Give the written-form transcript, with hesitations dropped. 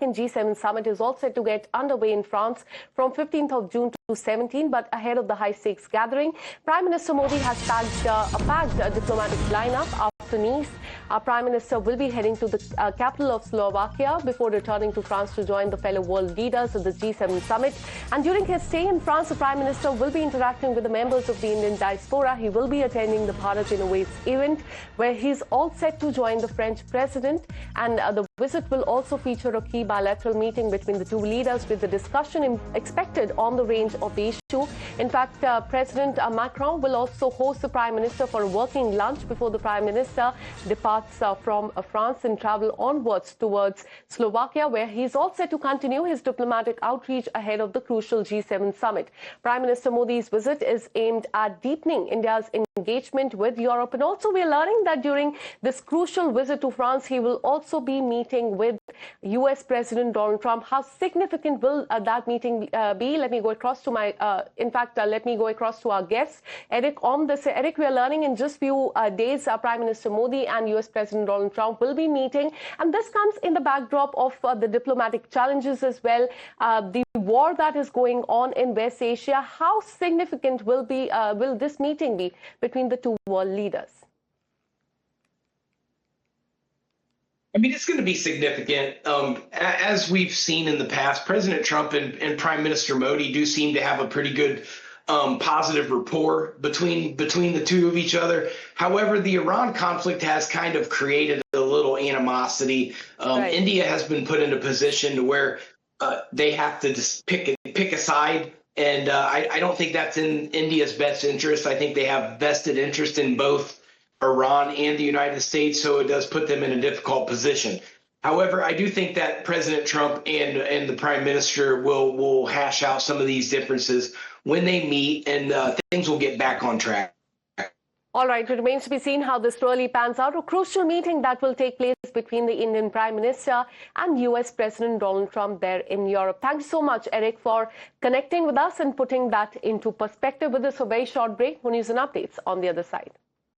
second G7 summit is all set to get underway in France from 15th of June to 17, but ahead of the high-stakes gathering, Prime Minister Modi has tagged a packed diplomatic lineup. After Nice, our Prime Minister will be heading to the capital of Slovakia before returning to France to join the fellow world leaders at the G7 summit. And during his stay in France, the Prime Minister will be interacting with the members of the Indian diaspora. He will be attending the Bharat Innovates event, where he's all set to join the French president. And the visit will also feature a key bilateral meeting between the two leaders, with the discussion expected on the range of the issue. In fact, President Macron will also host the Prime Minister for a working lunch before the Prime Minister departs from France and travel onwards towards Slovakia, where he's all set to continue his diplomatic outreach ahead of the crucial G7 summit. Prime Minister Modi's visit is aimed at deepening India's engagement with Europe, and also we're learning that during this crucial visit to France, he will also be meeting with US President Donald Trump. How significant will that meeting be? Let me go across to let me go across to our guest, Eric, on this. Eric, we are learning in just few days, Prime Minister Modi and US President Donald Trump will be meeting, and this comes in the backdrop of the diplomatic challenges as well, the war that is going on in West Asia. How significant will this meeting be between the two world leaders? I mean, it's going to be significant. As we've seen in the past, President Trump and Prime Minister Modi do seem to have a pretty good positive rapport between the two of each other. However, the Iran conflict has kind of created a little animosity. Right. India has been put in a position to where they have to just pick a side. And I don't think that's in India's best interest. I think they have vested interest in both Iran and the United States, so it does put them in a difficult position. However, I do think that President Trump and the Prime Minister will hash out some of these differences when they meet, and things will get back on track. All right, it remains to be seen how this really pans out. A crucial meeting that will take place between the Indian Prime Minister and US President Donald Trump there in Europe. Thank you so much, Eric, for connecting with us and putting that into perspective. With this, a very short break. More news and updates on the other side.